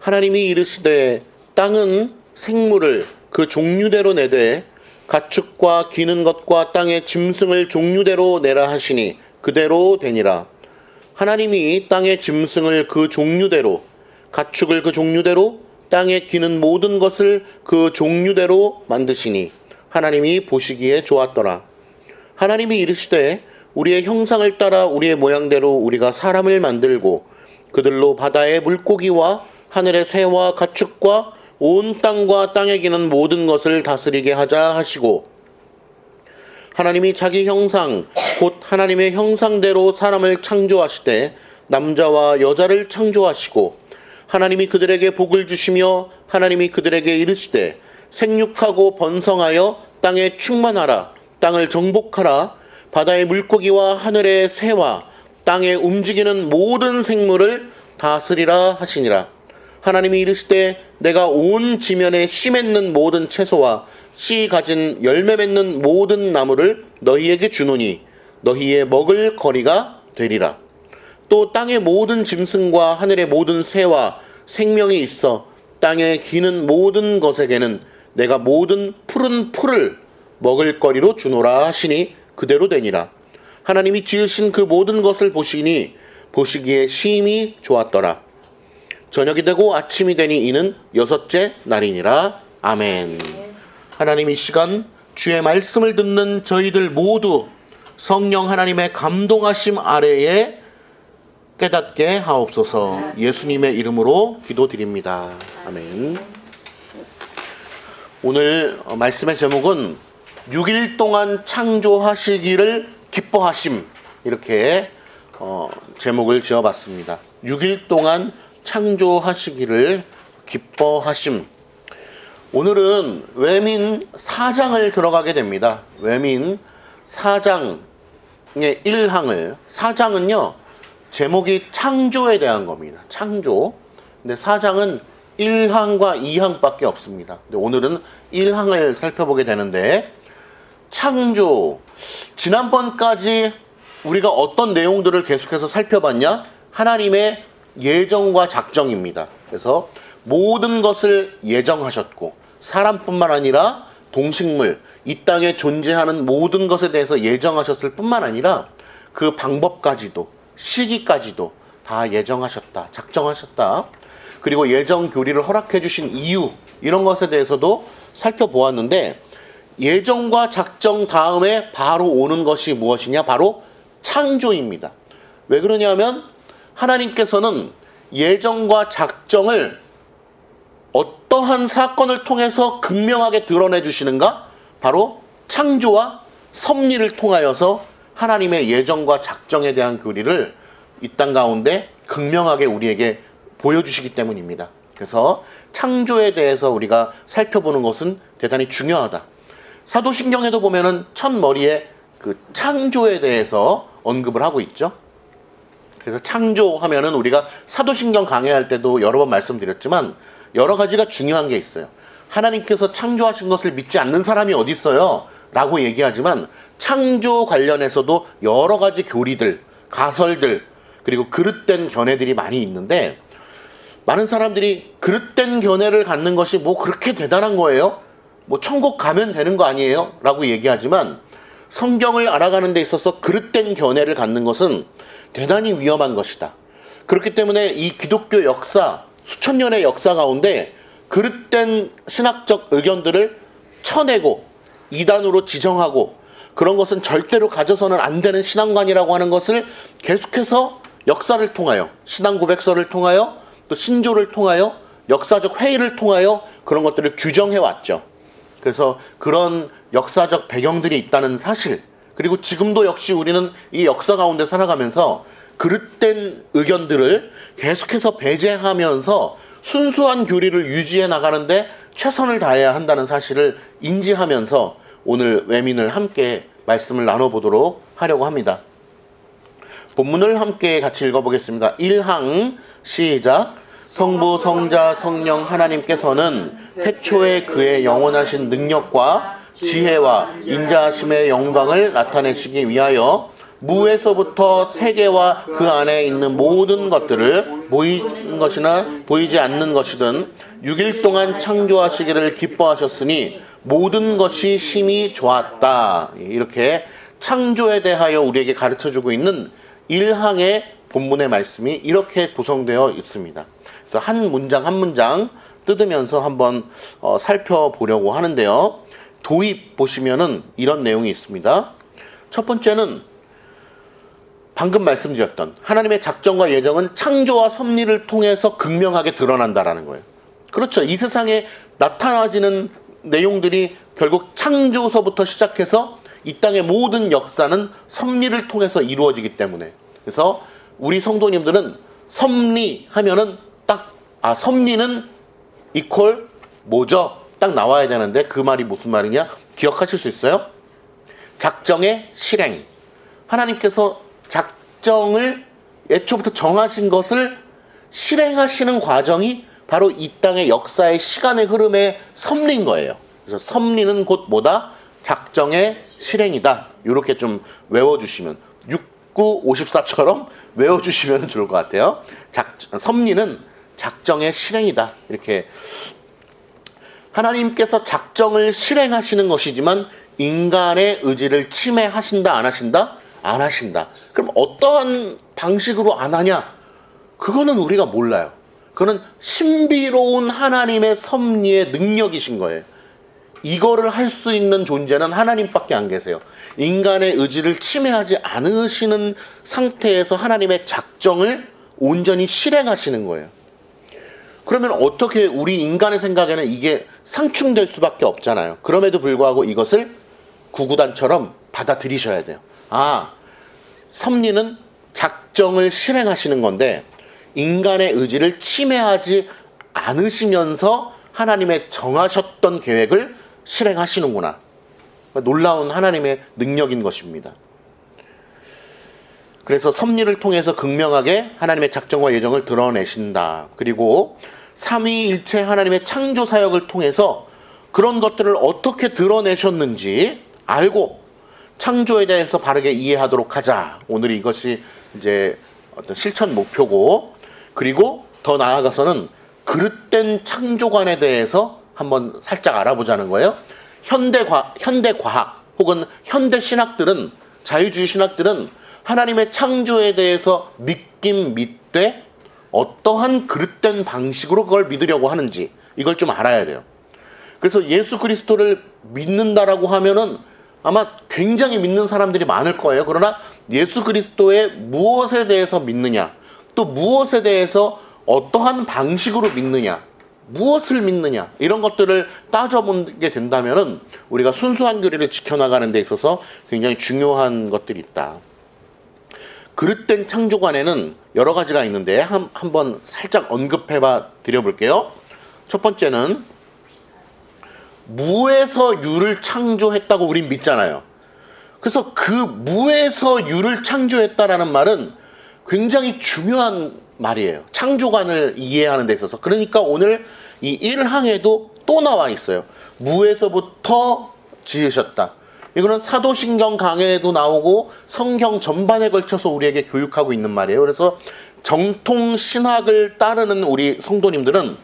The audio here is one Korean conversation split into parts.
하나님이 이르시되 땅은 생물을 그 종류대로 내되 가축과 기는 것과 땅의 짐승을 종류대로 내라 하시니 그대로 되니라. 하나님이 땅의 짐승을 그 종류대로, 가축을 그 종류대로, 땅에 기는 모든 것을 그 종류대로 만드시니 하나님이 보시기에 좋았더라. 하나님이 이르시되 우리의 형상을 따라 우리의 모양대로 우리가 사람을 만들고 그들로 바다의 물고기와 하늘의 새와 가축과 온 땅과 땅에 기는 모든 것을 다스리게 하자 하시고, 하나님이 자기 형상 곧 하나님의 형상대로 사람을 창조하시되 남자와 여자를 창조하시고, 하나님이 그들에게 복을 주시며 하나님이 그들에게 이르시되 생육하고 번성하여 땅에 충만하라. 땅을 정복하라. 바다의 물고기와 하늘의 새와 땅에 움직이는 모든 생물을 다스리라 하시니라. 하나님이 이르시되 내가 온 지면에 씨 맺는 모든 채소와 씨 가진 열매 맺는 모든 나무를 너희에게 주노니 너희의 먹을 거리가 되리라. 또 땅의 모든 짐승과 하늘의 모든 새와 생명이 있어 땅에 기는 모든 것에게는 내가 모든 푸른 풀을 먹을 거리로 주노라 하시니 그대로 되니라. 하나님이 지으신 그 모든 것을 보시니 보시기에 심히 좋았더라. 저녁이 되고 아침이 되니 이는 6째 날이니라. 아멘. 하나님, 이 시간 주의 말씀을 듣는 저희들 모두 성령 하나님의 감동하심 아래에 깨닫게 하옵소서. 예수님의 이름으로 기도드립니다. 아멘. 오늘 말씀의 제목은 6일 동안 창조하시기를 기뻐하심, 이렇게 제목을 지어봤습니다. 6일 동안 창조하시기를 기뻐하심. 오늘은 외민 4장을 들어가게 됩니다. 외민 4장의 1항을, 4장은요 제목이 창조에 대한 겁니다. 창조. 근데 4장은 1항과 2항밖에 없습니다. 근데 오늘은 1항을 살펴보게 되는데, 창조, 지난번까지 우리가 어떤 내용들을 계속해서 살펴봤냐? 하나님의 예정과 작정입니다. 그래서 모든 것을 예정하셨고, 사람뿐만 아니라 동식물, 이 땅에 존재하는 모든 것에 대해서 예정하셨을 뿐만 아니라 그 방법까지도, 시기까지도 다 예정하셨다, 작정하셨다. 그리고 예정 교리를 허락해 주신 이유, 이런 것에 대해서도 살펴보았는데, 예정과 작정 다음에 바로 오는 것이 무엇이냐? 바로 창조입니다. 왜 그러냐면 하나님께서는 예정과 작정을 어떠한 사건을 통해서 극명하게 드러내 주시는가? 바로 창조와 섭리를 통하여서 하나님의 예정과 작정에 대한 교리를 이 땅 가운데 극명하게 우리에게 보여주시기 때문입니다. 그래서 창조에 대해서 우리가 살펴보는 것은 대단히 중요하다. 사도신경에도 보면은 첫머리에 그 창조에 대해서 언급을 하고 있죠. 그래서 창조하면은 우리가 사도신경 강의할 때도 여러 번 말씀드렸지만 여러 가지가 중요한 게 있어요. 하나님께서 창조하신 것을 믿지 않는 사람이 어디 있어요? 라고 얘기하지만 창조 관련해서도 여러 가지 교리들, 가설들, 그리고 그릇된 견해들이 많이 있는데, 많은 사람들이 그릇된 견해를 갖는 것이 뭐 그렇게 대단한 거예요? 뭐 천국 가면 되는 거 아니에요? 라고 얘기하지만 성경을 알아가는 데 있어서 그릇된 견해를 갖는 것은 대단히 위험한 것이다. 그렇기 때문에 이 기독교 역사, 수천 년의 역사 가운데 그릇된 신학적 의견들을 쳐내고 이단으로 지정하고, 그런 것은 절대로 가져서는 안 되는 신앙관이라고 하는 것을 계속해서 역사를 통하여, 신앙 고백서를 통하여, 또 신조를 통하여, 역사적 회의를 통하여 그런 것들을 규정해 왔죠. 그래서 그런 역사적 배경들이 있다는 사실, 그리고 지금도 역시 우리는 이 역사 가운데 살아가면서 그릇된 의견들을 계속해서 배제하면서 순수한 교리를 유지해 나가는데 최선을 다해야 한다는 사실을 인지하면서 오늘 외민을 함께 말씀을 나눠보도록 하려고 합니다. 본문을 함께 같이 읽어보겠습니다. 1항 시작. 성부, 성자, 성령 하나님께서는 태초에 그의 영원하신 능력과 지혜와 인자하심의 영광을 나타내시기 위하여 무에서부터 세계와 그 안에 있는 모든 것들을 보이는 것이나 보이지 않는 것이든 6일 동안 창조하시기를 기뻐하셨으니 모든 것이 심히 좋았다. 이렇게 창조에 대하여 우리에게 가르쳐주고 있는 1항의 본문의 말씀이 이렇게 구성되어 있습니다. 그래서 한 문장 한 문장 뜯으면서 한번 살펴보려고 하는데요. 도입 보시면은 이런 내용이 있습니다. 첫 번째는 방금 말씀드렸던 하나님의 작정과 예정은 창조와 섭리를 통해서 극명하게 드러난다라는 거예요. 그렇죠. 이 세상에 나타나지는 내용들이 결국 창조서부터 시작해서 이 땅의 모든 역사는 섭리를 통해서 이루어지기 때문에, 그래서 우리 성도님들은 섭리 하면은 섭리는 이퀄 뭐죠? 딱 나와야 되는데 그 말이 무슨 말이냐? 기억하실 수 있어요? 작정의 실행. 하나님께서 작정을 애초부터 정하신 것을 실행하시는 과정이 바로 이 땅의 역사의 시간의 흐름의 섭리인 거예요. 그래서 섭리는 곧 뭐다? 작정의 실행이다. 이렇게 좀 외워주시면 6954처럼 외워주시면 좋을 것 같아요. 섭리는 작정의 실행이다. 이렇게 하나님께서 작정을 실행하시는 것이지만 인간의 의지를 침해하신다 안 하신다? 안 하신다. 그럼 어떠한 방식으로 안 하냐? 그거는 우리가 몰라요. 그거는 신비로운 하나님의 섭리의 능력이신 거예요. 이거를 할 수 있는 존재는 하나님밖에 안 계세요. 인간의 의지를 침해하지 않으시는 상태에서 하나님의 작정을 온전히 실행하시는 거예요. 그러면 어떻게 우리 인간의 생각에는 이게 상충될 수밖에 없잖아요. 그럼에도 불구하고 이것을 구구단처럼 받아들이셔야 돼요. 섭리는 작정을 실행하시는 건데 인간의 의지를 침해하지 않으시면서 하나님의 정하셨던 계획을 실행하시는구나. 놀라운 하나님의 능력인 것입니다. 그래서 섭리를 통해서 극명하게 하나님의 작정과 예정을 드러내신다. 그리고 삼위일체 하나님의 창조 사역을 통해서 그런 것들을 어떻게 드러내셨는지 알고 창조에 대해서 바르게 이해하도록 하자. 오늘 이것이 이제 어떤 실천 목표고, 그리고 더 나아가서는 그릇된 창조관에 대해서 한번 살짝 알아보자는 거예요. 현대과학 혹은 현대신학들은, 자유주의 신학들은 하나님의 창조에 대해서 믿긴 믿되 어떠한 그릇된 방식으로 그걸 믿으려고 하는지 이걸 좀 알아야 돼요. 그래서 예수 그리스도를 믿는다라고 하면은 아마 굉장히 믿는 사람들이 많을 거예요. 그러나 예수 그리스도의 무엇에 대해서 믿느냐, 또 무엇에 대해서 어떠한 방식으로 믿느냐, 무엇을 믿느냐, 이런 것들을 따져보게 된다면은 우리가 순수한 교리를 지켜나가는 데 있어서 굉장히 중요한 것들이 있다. 그릇된 창조관에는 여러 가지가 있는데 한번 살짝 언급해봐 드려볼게요. 첫 번째는 무에서 유를 창조했다고 우린 믿잖아요. 그래서 그 무에서 유를 창조했다라는 말은 굉장히 중요한 말이에요. 창조관을 이해하는 데 있어서. 그러니까 오늘 이 1항에도 또 나와 있어요. 무에서부터 지으셨다. 이거는 사도신경 강해에도 나오고 성경 전반에 걸쳐서 우리에게 교육하고 있는 말이에요. 그래서 정통 신학을 따르는 우리 성도님들은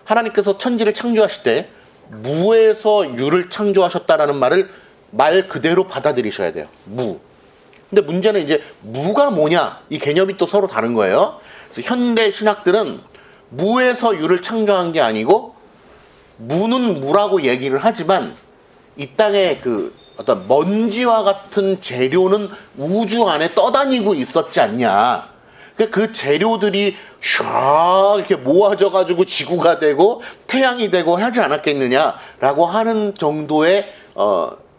하나님께서 천지를 창조하실 때 무에서 유를 창조하셨다라는 말을 말 그대로 받아들이셔야 돼요. 무. 근데 문제는 이제 무가 뭐냐, 이 개념이 또 서로 다른 거예요. 그래서 현대 신학들은 무에서 유를 창조한 게 아니고 무는 무라고 얘기를 하지만 이 땅에 그 어떤 먼지와 같은 재료는 우주 안에 떠다니고 있었지 않냐. 그 재료들이 샥 이렇게 모아져 가지고 지구가 되고 태양이 되고 하지 않았겠느냐라고 하는 정도의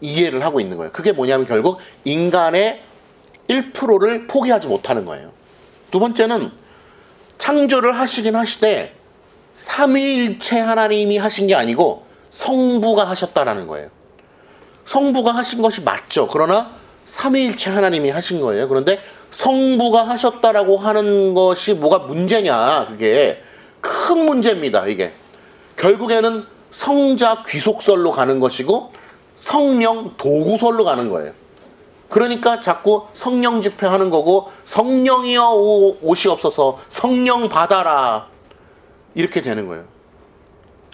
이해를 하고 있는 거예요. 그게 뭐냐면 결국 인간의 1%를 포기하지 못하는 거예요. 두 번째는 창조를 하시긴 하시되 삼위일체 하나님이 하신 게 아니고 성부가 하셨다라는 거예요. 성부가 하신 것이 맞죠. 그러나 삼위일체 하나님이 하신 거예요. 그런데 성부가 하셨다라고 하는 것이 뭐가 문제냐, 그게 큰 문제입니다. 이게 결국에는 성자 귀속설로 가는 것이고 성령 도구설로 가는 거예요. 그러니까 자꾸 성령 집회하는 거고, 성령이여 오시옵소서, 성령 받아라, 이렇게 되는 거예요.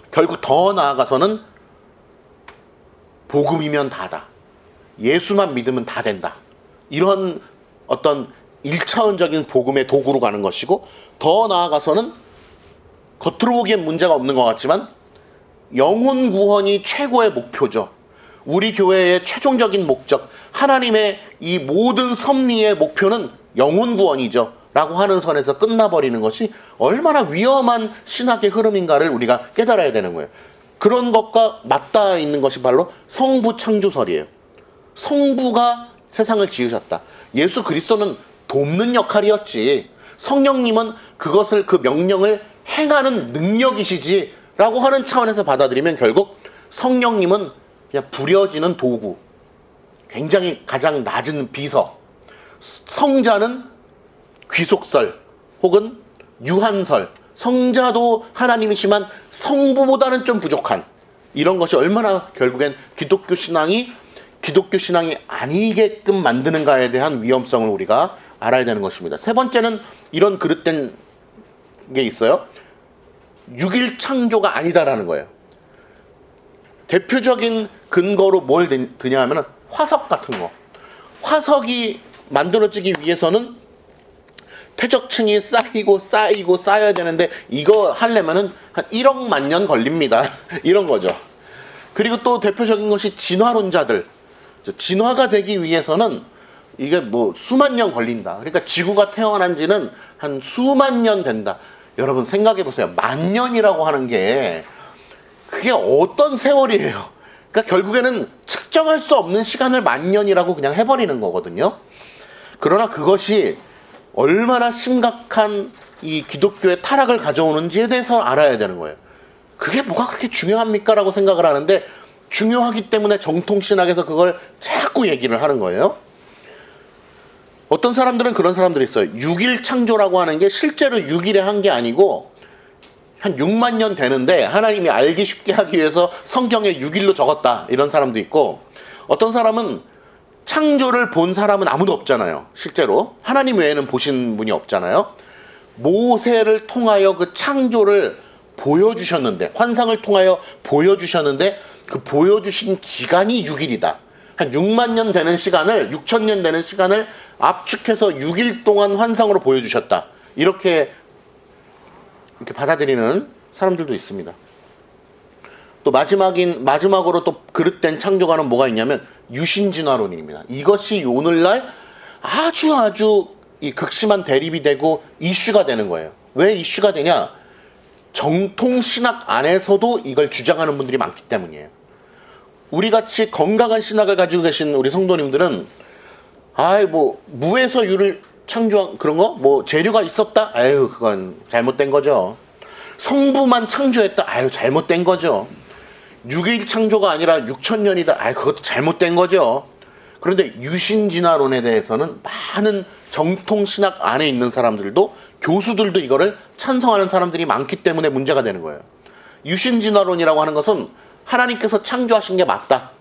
결국 더 나아가서는 복음이면 다다, 예수만 믿으면 다 된다, 이런 어떤 1차원적인 복음의 도구로 가는 것이고, 더 나아가서는 겉으로 보기엔 문제가 없는 것 같지만 영혼 구원이 최고의 목표죠. 우리 교회의 최종적인 목적, 하나님의 이 모든 섭리의 목표는 영혼 구원이죠 라고 하는 선에서 끝나버리는 것이 얼마나 위험한 신학의 흐름인가를 우리가 깨달아야 되는 거예요. 그런 것과 맞닿아 있는 것이 바로 성부 창조설이에요. 성부가 세상을 지으셨다. 예수 그리스도는 돕는 역할이었지, 성령님은 그것을, 그 명령을 행하는 능력이시지 라고 하는 차원에서 받아들이면 결국 성령님은 그냥 부려지는 도구, 굉장히 가장 낮은 비서, 성자는 귀속설 혹은 유한설, 성자도 하나님이시만 성부보다는 좀 부족한, 이런 것이 얼마나 결국엔 기독교 신앙이 아니게끔 만드는가에 대한 위험성을 우리가 알아야 되는 것입니다. 세 번째는 이런 그릇된 게 있어요. 6일 창조가 아니다라는 거예요. 대표적인 근거로 뭘 드냐 하면 화석 같은 거. 화석이 만들어지기 위해서는 퇴적층이 쌓이고 쌓여야 되는데, 이거 하려면은 한 1억 만 년 걸립니다. 이런 거죠. 그리고 또 대표적인 것이 진화론자들. 진화가 되기 위해서는 이게 뭐 수만 년 걸린다. 그러니까 지구가 태어난 지는 한 수만 년 된다. 여러분 생각해 보세요. 만 년이라고 하는 게 그게 어떤 세월이에요. 그러니까 결국에는 측정할 수 없는 시간을 만 년이라고 그냥 해버리는 거거든요. 그러나 그것이 얼마나 심각한 이 기독교의 타락을 가져오는지에 대해서 알아야 되는 거예요. 그게 뭐가 그렇게 중요합니까? 라고 생각을 하는데, 중요하기 때문에 정통신학에서 그걸 자꾸 얘기를 하는 거예요. 어떤 사람들은 그런 사람들이 있어요. 6일 창조라고 하는 게 실제로 6일에 한 게 아니고 한 6만 년 되는데 하나님이 알기 쉽게 하기 위해서 성경에 6일로 적었다, 이런 사람도 있고, 어떤 사람은 창조를 본 사람은 아무도 없잖아요. 실제로 하나님 외에는 보신 분이 없잖아요. 모세를 통하여 그 창조를 보여주셨는데, 환상을 통하여 보여주셨는데, 그 보여주신 기간이 6일이다. 한 6만 년 되는 시간을, 6천 년 되는 시간을 압축해서 6일 동안 환상으로 보여주셨다. 이렇게 받아들이는 사람들도 있습니다. 또 마지막으로 또 그릇된 창조가는 뭐가 있냐면 유신진화론입니다. 이것이 오늘날 아주 이 극심한 대립이 되고 이슈가 되는 거예요. 왜 이슈가 되냐? 정통신학 안에서도 이걸 주장하는 분들이 많기 때문이에요. 우리같이 건강한 신학을 가지고 계신 우리 성도님들은 뭐 무에서 유를 창조한 그런 거? 뭐 재료가 있었다? 그건 잘못된 거죠. 성부만 창조했다? 잘못된 거죠. 6일 창조가 아니라 6천년이다? 그것도 잘못된 거죠. 그런데 유신진화론에 대해서는 많은 정통신학 안에 있는 사람들도, 교수들도 이거를 찬성하는 사람들이 많기 때문에 문제가 되는 거예요. 유신진화론이라고 하는 것은 하나님께서 창조하신 게 맞다.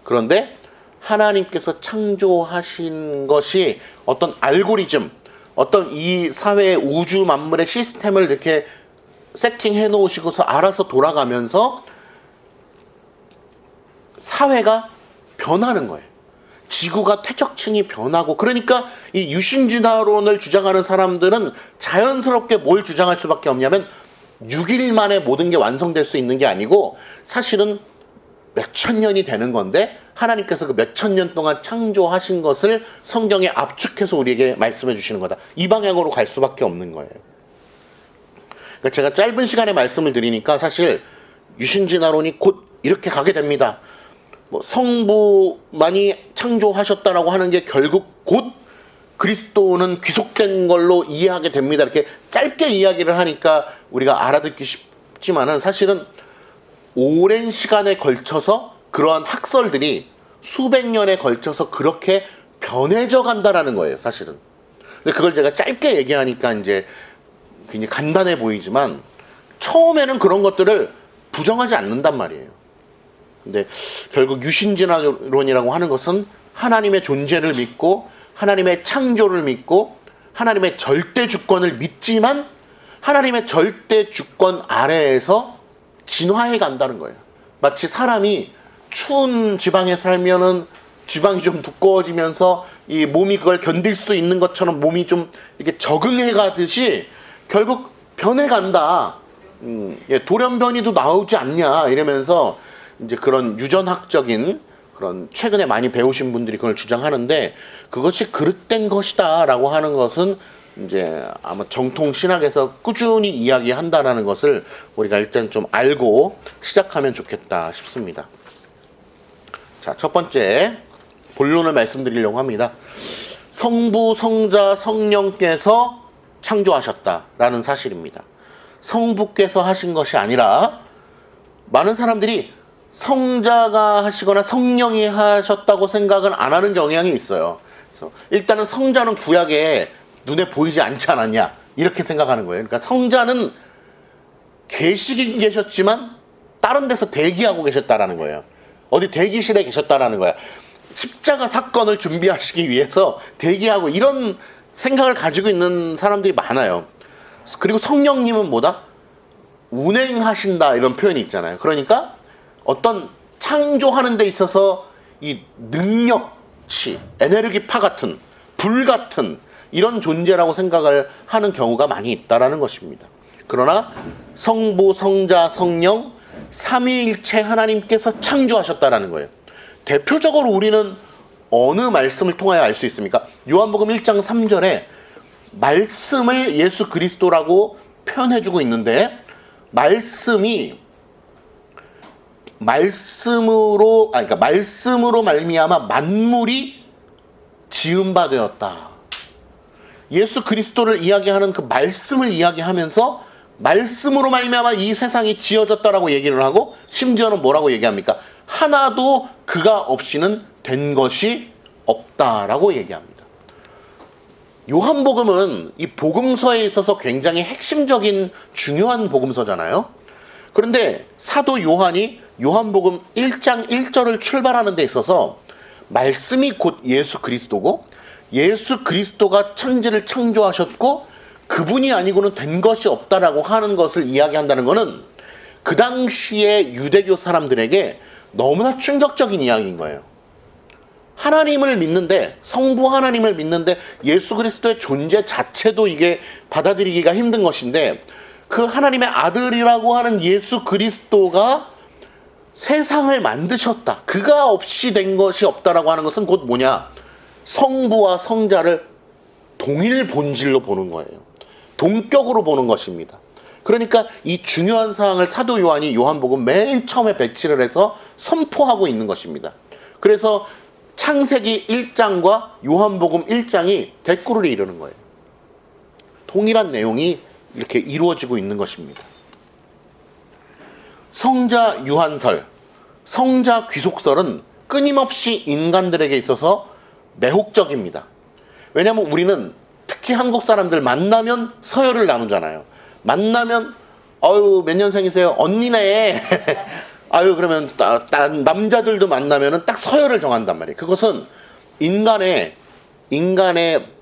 그런데 하나님께서 창조하신 것이 어떤 알고리즘, 어떤 이 사회의 우주 만물의 시스템을 이렇게 세팅해 놓으시고서 알아서 돌아가면서 사회가 변하는 거예요. 지구가 퇴적층이 변하고, 그러니까 이 유신진화론을 주장하는 사람들은 자연스럽게 뭘 주장할 수밖에 없냐면 6일 만에 모든 게 완성될 수 있는 게 아니고 사실은 몇천 년이 되는 건데 하나님께서 그 몇천 년 동안 창조하신 것을 성경에 압축해서 우리에게 말씀해 주시는 거다. 이 방향으로 갈 수밖에 없는 거예요. 그러니까 제가 짧은 시간에 말씀을 드리니까 사실 유신진화론이 곧 이렇게 가게 됩니다. 성부만이 창조하셨다라고 하는 게 결국 곧 그리스도는 귀속된 걸로 이해하게 됩니다. 이렇게 짧게 이야기를 하니까 우리가 알아듣기 쉽지만은 사실은 오랜 시간에 걸쳐서 그러한 학설들이 수백 년에 걸쳐서 그렇게 변해져 간다라는 거예요, 사실은. 근데 그걸 제가 짧게 얘기하니까 이제 굉장히 간단해 보이지만 처음에는 그런 것들을 부정하지 않는단 말이에요. 근데 결국 유신진화론이라고 하는 것은 하나님의 존재를 믿고 하나님의 창조를 믿고 하나님의 절대 주권을 믿지만 하나님의 절대 주권 아래에서 진화해 간다는 거예요. 마치 사람이 추운 지방에 살면은 지방이 좀 두꺼워지면서 이 몸이 그걸 견딜 수 있는 것처럼 몸이 좀 이렇게 적응해 가듯이 결국 변해간다. 돌연변이도 나오지 않냐 이러면서 이제 그런 유전학적인 그런 최근에 많이 배우신 분들이 그걸 주장하는데 그것이 그릇된 것이다라고 하는 것은 이제 아마 정통 신학에서 꾸준히 이야기한다라는 것을 우리가 일단 좀 알고 시작하면 좋겠다 싶습니다. 자, 첫 번째 본론을 말씀드리려고 합니다. 성부, 성자, 성령께서 창조하셨다라는 사실입니다. 성부께서 하신 것이 아니라 많은 사람들이 성자가 하시거나 성령이 하셨다고 생각은 안 하는 경향이 있어요. 그래서 일단은 성자는 구약에 눈에 보이지 않지 않았냐 이렇게 생각하는 거예요. 그러니까 성자는 계시긴 계셨지만 다른 데서 대기하고 계셨다라는 거예요. 어디 대기실에 계셨다라는 거야. 십자가 사건을 준비하시기 위해서 대기하고 이런 생각을 가지고 있는 사람들이 많아요. 그리고 성령님은 뭐다? 운행하신다 이런 표현이 있잖아요. 그러니까 어떤 창조하는 데 있어서 이 능력치, 에너지파 같은, 불 같은 이런 존재라고 생각을 하는 경우가 많이 있다라는 것입니다. 그러나 성부, 성자, 성령 삼위일체 하나님께서 창조하셨다라는 거예요. 대표적으로 우리는 어느 말씀을 통하여 알 수 있습니까? 요한복음 1장 3절에 말씀을 예수 그리스도라고 표현해주고 있는데 말씀으로 말미암아 만물이 지은 바 되었다. 예수 그리스도를 이야기하는 그 말씀을 이야기하면서 말씀으로 말미암아 이 세상이 지어졌다라고 얘기를 하고 심지어는 뭐라고 얘기합니까? 하나도 그가 없이는 된 것이 없다라고 얘기합니다. 요한복음은 이 복음서에 있어서 굉장히 핵심적인 중요한 복음서잖아요. 그런데 사도 요한이 요한복음 1장 1절을 출발하는 데 있어서 말씀이 곧 예수 그리스도고 예수 그리스도가 천지를 창조하셨고 그분이 아니고는 된 것이 없다라고 하는 것을 이야기한다는 것은 그 당시에 유대교 사람들에게 너무나 충격적인 이야기인 거예요. 하나님을 믿는데, 성부 하나님을 믿는데 예수 그리스도의 존재 자체도 이게 받아들이기가 힘든 것인데 그 하나님의 아들이라고 하는 예수 그리스도가 세상을 만드셨다. 그가 없이 된 것이 없다라고 하는 것은 곧 뭐냐? 성부와 성자를 동일 본질로 보는 거예요. 동격으로 보는 것입니다. 그러니까 이 중요한 사항을 사도 요한이 요한복음 맨 처음에 배치를 해서 선포하고 있는 것입니다. 그래서 창세기 1장과 요한복음 1장이 대꾸를 이루는 거예요. 동일한 내용이 이렇게 이루어지고 있는 것입니다. 성자 유한설, 성자 귀속설은 끊임없이 인간들에게 있어서 매혹적입니다. 왜냐하면 우리는 특히 한국 사람들 만나면 서열을 나누잖아요. 만나면 몇 년생이세요? 언니네. 그러면 남자들도 만나면은 딱 서열을 정한단 말이에요. 그것은 인간의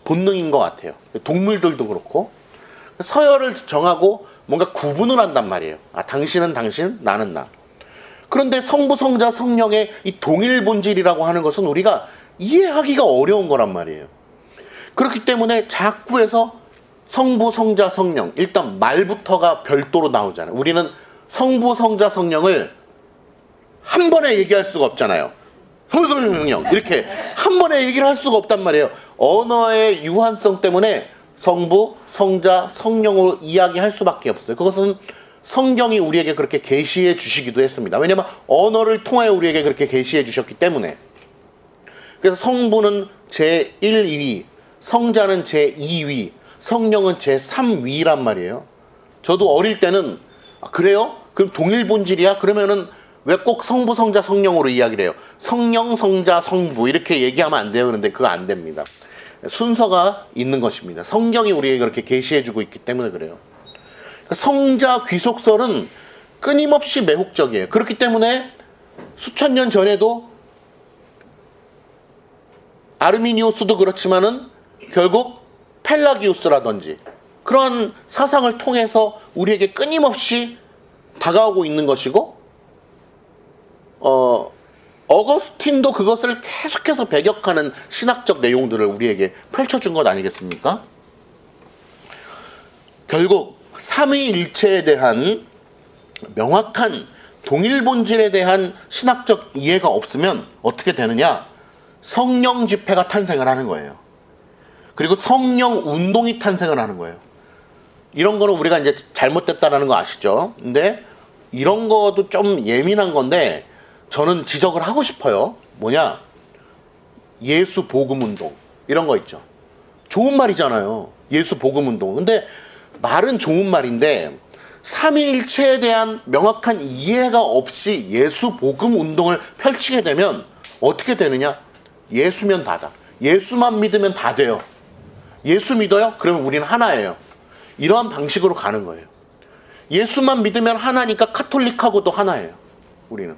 본능인 것 같아요. 동물들도 그렇고 서열을 정하고 뭔가 구분을 한단 말이에요. 당신은 당신, 나는 나. 그런데 성부, 성자, 성령의 이 동일 본질이라고 하는 것은 우리가 이해하기가 어려운 거란 말이에요. 그렇기 때문에 자꾸 해서 성부, 성자, 성령 일단 말부터가 별도로 나오잖아요. 우리는 성부, 성자, 성령을 한 번에 얘기할 수가 없잖아요. 성령 이렇게 한 번에 얘기를 할 수가 없단 말이에요. 언어의 유한성 때문에 성부, 성자, 성령으로 이야기할 수밖에 없어요. 그것은 성경이 우리에게 그렇게 계시해 주시기도 했습니다. 왜냐하면 언어를 통하여 우리에게 그렇게 계시해 주셨기 때문에. 그래서 성부는 제1위, 성자는 제2위, 성령은 제3위란 말이에요. 저도 어릴 때는 그래요? 그럼 동일 본질이야? 그러면은 왜 꼭 성부, 성자, 성령으로 이야기를 해요? 성령, 성자, 성부 이렇게 얘기하면 안 돼요. 그런데 그거 안 됩니다. 순서가 있는 것입니다. 성경이 우리에게 그렇게 계시해주고 있기 때문에 그래요. 성자 귀속설은 끊임없이 매혹적이에요. 그렇기 때문에 수천 년 전에도 아르미니우스도 그렇지만은 결국 펠라기우스라든지 그런 사상을 통해서 우리에게 끊임없이 다가오고 있는 것이고, 어거스틴도 그것을 계속해서 배격하는 신학적 내용들을 우리에게 펼쳐준 것 아니겠습니까? 결국 삼위일체에 대한 명확한 동일 본질에 대한 신학적 이해가 없으면 어떻게 되느냐? 성령 집회가 탄생을 하는 거예요. 그리고 성령 운동이 탄생을 하는 거예요. 이런 거는 우리가 이제 잘못됐다라는 거 아시죠? 근데 이런 것도 좀 예민한 건데 저는 지적을 하고 싶어요. 뭐냐? 예수 복음 운동 이런 거 있죠. 좋은 말이잖아요. 예수 복음 운동. 근데 말은 좋은 말인데 삼위일체에 대한 명확한 이해가 없이 예수 복음 운동을 펼치게 되면 어떻게 되느냐? 예수면 다다. 예수만 믿으면 다 돼요. 예수 믿어요? 그러면 우리는 하나예요. 이러한 방식으로 가는 거예요. 예수만 믿으면 하나니까 카톨릭하고도 하나예요. 우리는.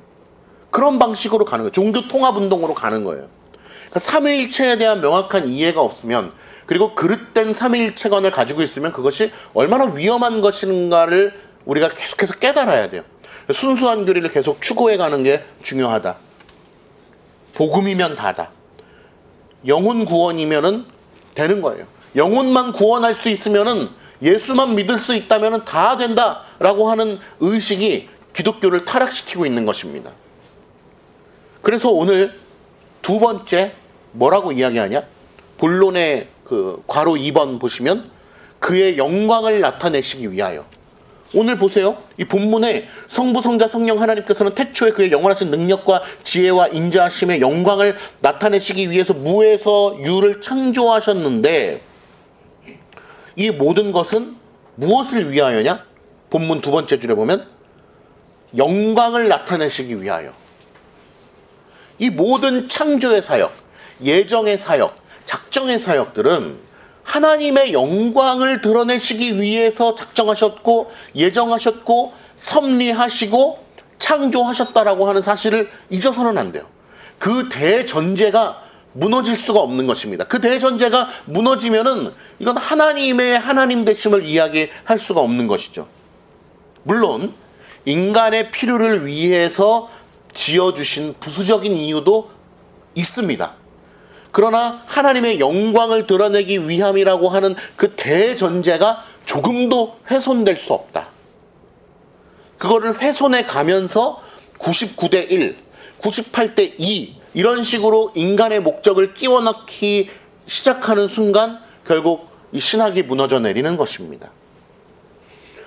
그런 방식으로 가는 거예요. 종교 통합 운동으로 가는 거예요. 그러니까 삼위일체에 대한 명확한 이해가 없으면, 그리고 그릇된 삼위일체관을 가지고 있으면 그것이 얼마나 위험한 것인가를 우리가 계속해서 깨달아야 돼요. 순수한 교리를 계속 추구해가는 게 중요하다. 복음이면 다다. 영혼 구원이면은 되는 거예요. 영혼만 구원할 수 있으면은, 예수만 믿을 수 있다면은 다 된다라고 하는 의식이 기독교를 타락시키고 있는 것입니다. 그래서 오늘 두 번째 뭐라고 이야기하냐? 본론의 그 괄호 2번 보시면 그의 영광을 나타내시기 위하여. 오늘 보세요. 이 본문에 성부, 성자, 성령 하나님께서는 태초에 그의 영원하신 능력과 지혜와 인자하심의 영광을 나타내시기 위해서 무에서 유를 창조하셨는데, 이 모든 것은 무엇을 위하여냐? 본문 두 번째 줄에 보면 영광을 나타내시기 위하여. 이 모든 창조의 사역, 예정의 사역, 작정의 사역들은 하나님의 영광을 드러내시기 위해서 작정하셨고 예정하셨고 섭리하시고 창조하셨다라고 하는 사실을 잊어서는 안 돼요. 그 대전제가 무너질 수가 없는 것입니다. 그 대전제가 무너지면은 이건 하나님의 하나님 되심을 이야기할 수가 없는 것이죠. 물론 인간의 필요를 위해서 지어주신 부수적인 이유도 있습니다. 그러나 하나님의 영광을 드러내기 위함이라고 하는 그 대전제가 조금도 훼손될 수 없다. 그거를 훼손해 가면서 99대 1, 98대 2 이런 식으로 인간의 목적을 끼워 넣기 시작하는 순간 결국 이 신학이 무너져 내리는 것입니다.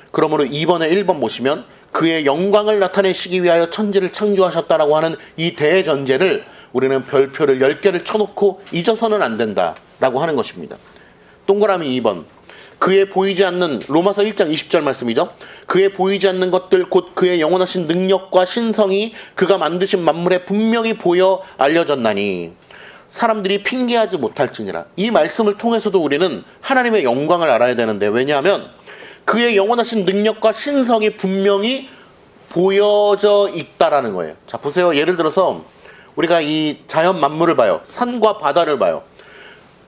그러므로 2번에 1번 보시면 그의 영광을 나타내시기 위하여 천지를 창조하셨다라고 하는 이 대전제를 우리는 별표를 10개를 쳐놓고 잊어서는 안 된다라고 하는 것입니다. 동그라미 2번. 그의 보이지 않는, 로마서 1장 20절 말씀이죠. 그의 보이지 않는 것들 곧 그의 영원하신 능력과 신성이 그가 만드신 만물에 분명히 보여 알려졌나니 사람들이 핑계하지 못할지니라. 이 말씀을 통해서도 우리는 하나님의 영광을 알아야 되는데, 왜냐하면 그의 영원하신 능력과 신성이 분명히 보여져 있다라는 거예요. 자, 보세요. 예를 들어서 우리가 이 자연 만물을 봐요. 산과 바다를 봐요.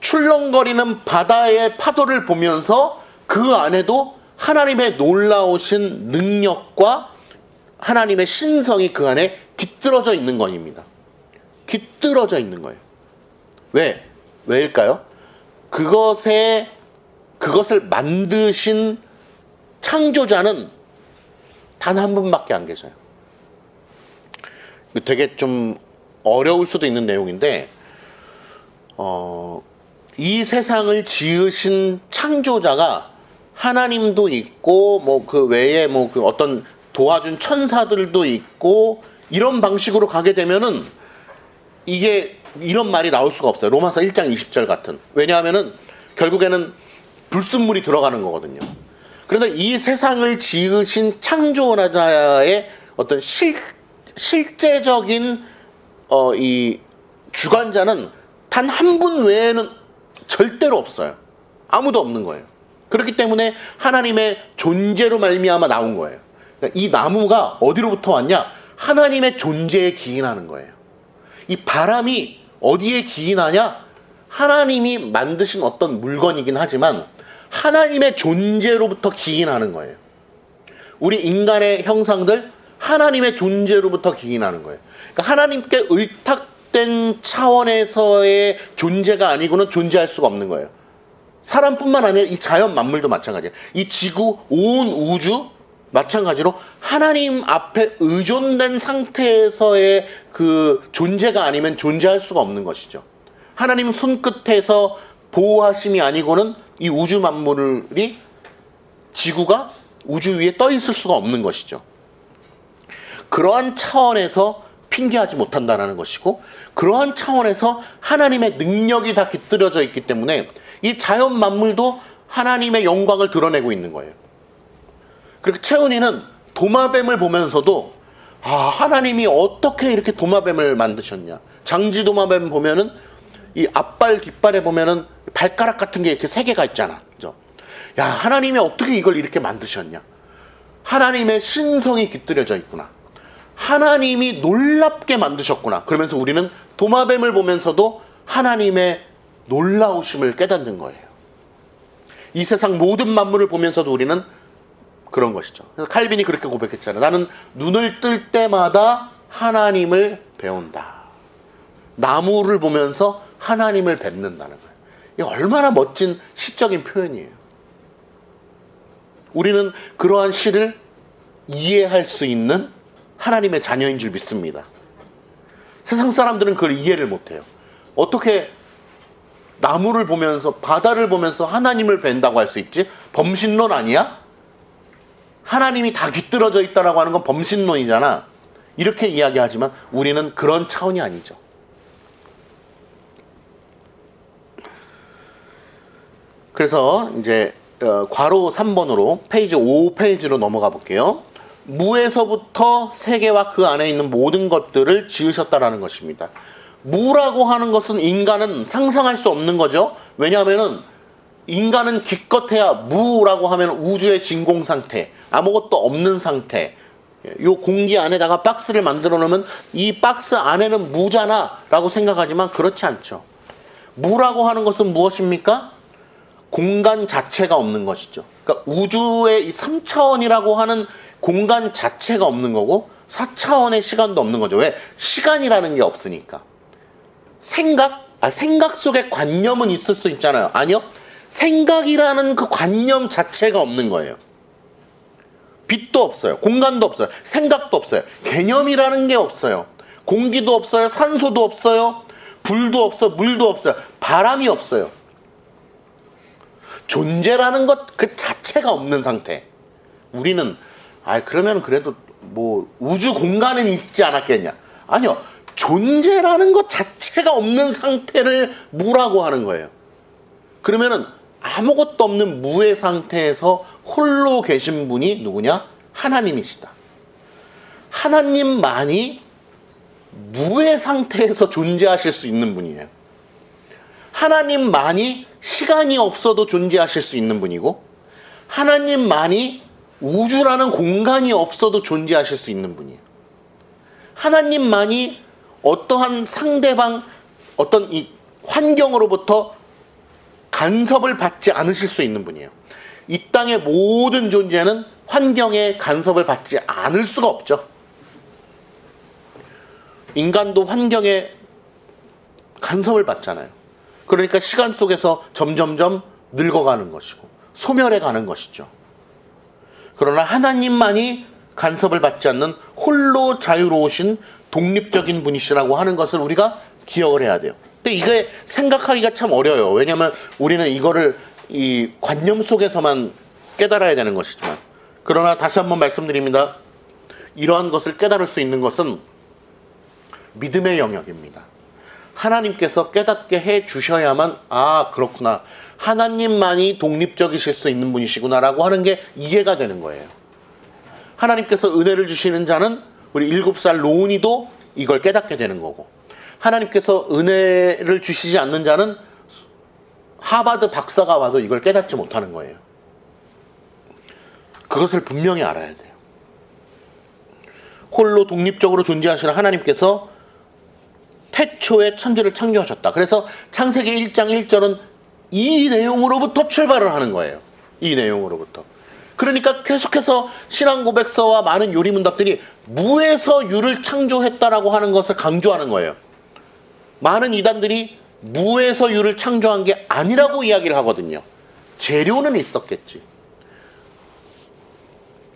출렁거리는 바다의 파도를 보면서 그 안에도 하나님의 놀라우신 능력과 하나님의 신성이 그 안에 깃들어져 있는 것입니다. 깃들어져 있는 거예요. 왜? 왜일까요? 그것을 만드신 창조자는 단 한 분밖에 안 계셔요. 되게 좀 어려울 수도 있는 내용인데, 이 세상을 지으신 창조자가 하나님도 있고, 뭐 그 외에 뭐 그 어떤 도와준 천사들도 있고, 이런 방식으로 가게 되면은 이게 이런 말이 나올 수가 없어요. 로마서 1장 20절 같은. 왜냐하면은 결국에는 불순물이 들어가는 거거든요. 그런데 이 세상을 지으신 창조자의 어떤 실제적인 이 주관자는 단 한 분 외에는 절대로 없어요. 아무도 없는 거예요. 그렇기 때문에 하나님의 존재로 말미암아 나온 거예요. 그러니까 이 나무가 어디로부터 왔냐? 하나님의 존재에 기인하는 거예요. 이 바람이 어디에 기인하냐? 하나님이 만드신 어떤 물건이긴 하지만 하나님의 존재로부터 기인하는 거예요. 우리 인간의 형상들 하나님의 존재로부터 기인하는 거예요. 그러니까 하나님께 의탁된 차원에서의 존재가 아니고는 존재할 수가 없는 거예요. 사람뿐만 아니라 이 자연 만물도 마찬가지예요. 이 지구, 온 우주 마찬가지로 하나님 앞에 의존된 상태에서의 그 존재가 아니면 존재할 수가 없는 것이죠. 하나님 손끝에서 보호하심이 아니고는 이 우주 만물이 지구가 우주 위에 떠 있을 수가 없는 것이죠. 그러한 차원에서 핑계하지 못한다는 것이고, 그러한 차원에서 하나님의 능력이 다 깃들여져 있기 때문에 이 자연 만물도 하나님의 영광을 드러내고 있는 거예요. 그리고 채은이는 도마뱀을 보면서도 하나님이 어떻게 이렇게 도마뱀을 만드셨냐. 장지 도마뱀 보면은 이 앞발 뒷발에 보면은 발가락 같은 게 이렇게 3개가 있잖아. 그죠? 야, 하나님이 어떻게 이걸 이렇게 만드셨냐. 하나님의 신성이 깃들여져 있구나. 하나님이 놀랍게 만드셨구나. 그러면서 우리는 도마뱀을 보면서도 하나님의 놀라우심을 깨닫는 거예요. 이 세상 모든 만물을 보면서도 우리는 그런 것이죠. 그래서 칼빈이 그렇게 고백했잖아요. 나는 눈을 뜰 때마다 하나님을 배운다. 나무를 보면서 하나님을 뵙는다는 거예요. 이게 얼마나 멋진 시적인 표현이에요. 우리는 그러한 시를 이해할 수 있는 하나님의 자녀인 줄 믿습니다. 세상 사람들은 그걸 이해를 못해요. 어떻게 나무를 보면서, 바다를 보면서 하나님을 뵌다고 할 수 있지? 범신론 아니야? 하나님이 다 깃들어져 있다라고 하는 건 범신론이잖아. 이렇게 이야기하지만 우리는 그런 차원이 아니죠. 그래서 이제 괄호 3번으로 페이지 5페이지로 넘어가 볼게요. 무에서부터 세계와 그 안에 있는 모든 것들을 지으셨다라는 것입니다. 무라고 하는 것은 인간은 상상할 수 없는 거죠. 왜냐하면은 인간은 기껏해야 무라고 하면 우주의 진공 상태, 아무것도 없는 상태. 요 공기 안에다가 박스를 만들어 놓으면 이 박스 안에는 무잖아 라고 생각하지만 그렇지 않죠. 무라고 하는 것은 무엇입니까? 공간 자체가 없는 것이죠. 그러니까 우주의 3차원이라고 하는 공간 자체가 없는 거고 4차원의 시간도 없는 거죠. 왜? 시간이라는 게 없으니까. 생각 속에 관념은 있을 수 있잖아요. 아니요. 생각이라는 그 관념 자체가 없는 거예요. 빛도 없어요. 공간도 없어요. 생각도 없어요. 개념이라는 게 없어요. 공기도 없어요. 산소도 없어요. 불도 없어요. 물도 없어요. 바람이 없어요. 존재라는 것 그 자체가 없는 상태. 우리는 그러면 그래도 뭐 우주 공간은 있지 않았겠냐? 아니요. 존재라는 것 자체가 없는 상태를 무라고 하는 거예요. 그러면은 아무것도 없는 무의 상태에서 홀로 계신 분이 누구냐? 하나님이시다. 하나님만이 무의 상태에서 존재하실 수 있는 분이에요. 하나님만이 시간이 없어도 존재하실 수 있는 분이고, 하나님만이 우주라는 공간이 없어도 존재하실 수 있는 분이에요. 하나님만이 어떠한 상대방, 어떤 이 환경으로부터 간섭을 받지 않으실 수 있는 분이에요. 이 땅의 모든 존재는 환경에 간섭을 받지 않을 수가 없죠. 인간도 환경에 간섭을 받잖아요. 그러니까 시간 속에서 점점점 늙어가는 것이고 소멸해가는 것이죠. 그러나 하나님만이 간섭을 받지 않는 홀로 자유로우신 독립적인 분이시라고 하는 것을 우리가 기억을 해야 돼요. 근데 이게 생각하기가 참 어려워요. 왜냐하면 우리는 이거를 이 관념 속에서만 깨달아야 되는 것이지만, 그러나 다시 한번 말씀드립니다. 이러한 것을 깨달을 수 있는 것은 믿음의 영역입니다. 하나님께서 깨닫게 해 주셔야만 그렇구나, 하나님만이 독립적이실 수 있는 분이시구나 라고 하는 게 이해가 되는 거예요. 하나님께서 은혜를 주시는 자는 우리 7살 로운이도 이걸 깨닫게 되는 거고, 하나님께서 은혜를 주시지 않는 자는 하버드 박사가 와도 이걸 깨닫지 못하는 거예요. 그것을 분명히 알아야 돼요. 홀로 독립적으로 존재하시는 하나님께서 태초에 천지를 창조하셨다. 그래서 창세기 1장 1절은 이 내용으로부터 출발을 하는 거예요. 이 내용으로부터. 그러니까 계속해서 신앙 고백서와 많은 요리문답들이 무에서 유를 창조했다라고 하는 것을 강조하는 거예요. 많은 이단들이 무에서 유를 창조한 게 아니라고 이야기를 하거든요. 재료는 있었겠지.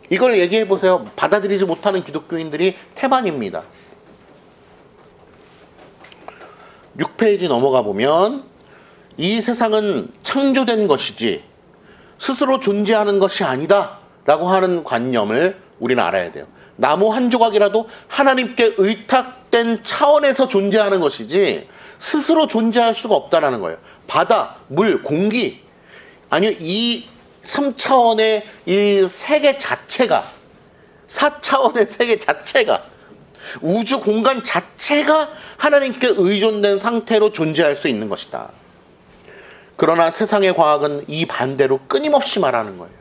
이걸 얘기해 보세요. 받아들이지 못하는 기독교인들이 태반입니다. 6페이지 넘어가 보면 이 세상은 창조된 것이지 스스로 존재하는 것이 아니다 라고 하는 관념을 우리는 알아야 돼요. 나무 한 조각이라도 하나님께 의탁된 차원에서 존재하는 것이지 스스로 존재할 수가 없다라는 거예요. 바다, 물, 공기, 아니요, 이 3차원의 이 세계 자체가, 4차원의 세계 자체가, 우주 공간 자체가 하나님께 의존된 상태로 존재할 수 있는 것이다. 그러나 세상의 과학은 이 반대로 끊임없이 말하는 거예요.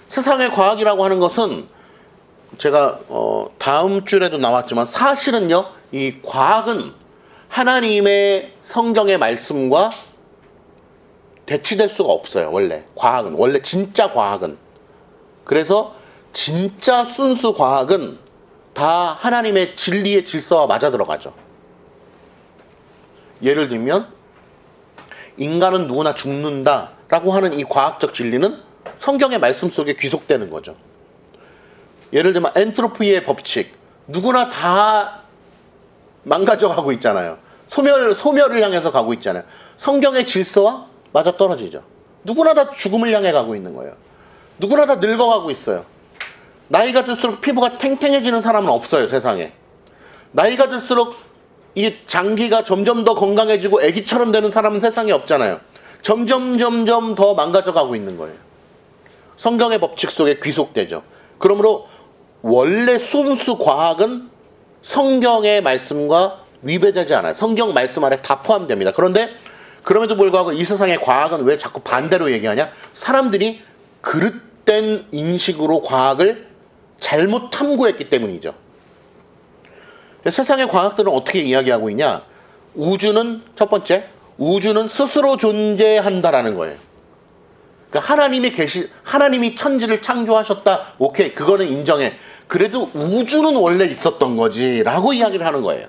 세상의 과학이라고 하는 것은 제가 다음 줄에도 나왔지만 사실은요, 이 과학은 하나님의 성경의 말씀과 대치될 수가 없어요. 원래 진짜 과학은. 그래서 진짜 순수 과학은 다 하나님의 진리의 질서와 맞아 들어가죠. 예를 들면 인간은 누구나 죽는다라고 하는 이 과학적 진리는 성경의 말씀 속에 귀속되는 거죠. 예를 들면 엔트로피의 법칙, 누구나 다 망가져가고 있잖아요. 소멸을 향해서 가고 있잖아요. 성경의 질서와 맞아떨어지죠. 누구나 다 죽음을 향해 가고 있는 거예요. 누구나 다 늙어가고 있어요. 나이가 들수록 피부가 탱탱해지는 사람은 없어요, 세상에. 나이가 들수록 이 장기가 점점 더 건강해지고 애기처럼 되는 사람은 세상에 없잖아요. 점점 더 망가져가고 있는 거예요. 성경의 법칙 속에 귀속되죠. 그러므로 원래 순수 과학은 성경의 말씀과 위배되지 않아요. 성경 말씀 안에 다 포함됩니다. 그런데 그럼에도 불구하고 이 세상의 과학은 왜 자꾸 반대로 얘기하냐? 사람들이 그릇된 인식으로 과학을 잘못 탐구했기 때문이죠. 세상의 과학들은 어떻게 이야기하고 있냐? 첫 번째, 우주는 스스로 존재한다라는 거예요. 그러니까 하나님이 천지를 창조하셨다. 오케이, 그거는 인정해. 그래도 우주는 원래 있었던 거지 라고 이야기를 하는 거예요.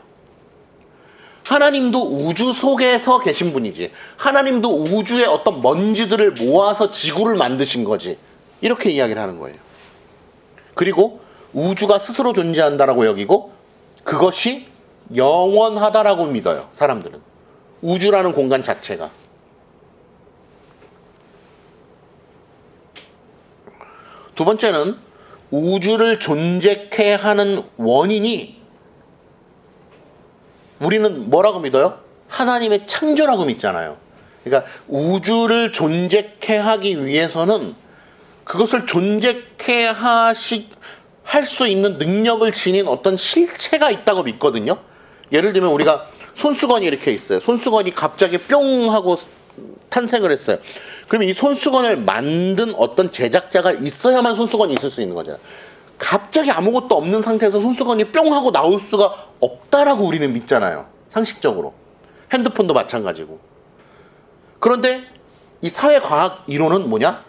하나님도 우주 속에서 계신 분이지, 하나님도 우주의 어떤 먼지들을 모아서 지구를 만드신 거지, 이렇게 이야기를 하는 거예요. 그리고 우주가 스스로 존재한다라고 여기고 그것이 영원하다라고 믿어요. 사람들은 우주라는 공간 자체가. 두 번째는 우주를 존재케 하는 원인이, 우리는 뭐라고 믿어요? 하나님의 창조라고 믿잖아요. 그러니까 우주를 존재케 하기 위해서는 그것을 존재케 할 수 있는 능력을 지닌 어떤 실체가 있다고 믿거든요. 예를 들면 우리가 손수건이 이렇게 있어요. 손수건이 갑자기 뿅 하고 탄생을 했어요. 그러면 이 손수건을 만든 어떤 제작자가 있어야만 손수건이 있을 수 있는 거잖아요. 갑자기 아무것도 없는 상태에서 손수건이 뿅 하고 나올 수가 없다라고 우리는 믿잖아요. 상식적으로. 핸드폰도 마찬가지고. 그런데 이 사회과학 이론은 뭐냐?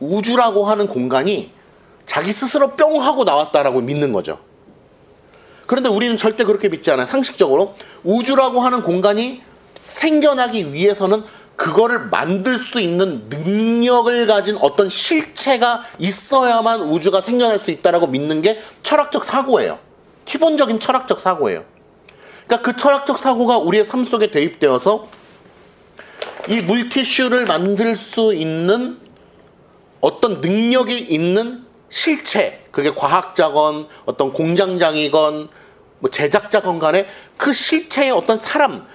우주라고 하는 공간이 자기 스스로 뿅 하고 나왔다라고 믿는 거죠. 그런데 우리는 절대 그렇게 믿지 않아요. 상식적으로 우주라고 하는 공간이 생겨나기 위해서는 그거를 만들 수 있는 능력을 가진 어떤 실체가 있어야만 우주가 생겨날 수 있다라고 믿는 게 철학적 사고예요. 기본적인 철학적 사고예요. 그러니까 그 철학적 사고가 우리의 삶 속에 대입되어서 이 물티슈를 만들 수 있는 어떤 능력이 있는 실체, 그게 과학자건 어떤 공장장이건 뭐 제작자건 간에 그 실체의 어떤 사람,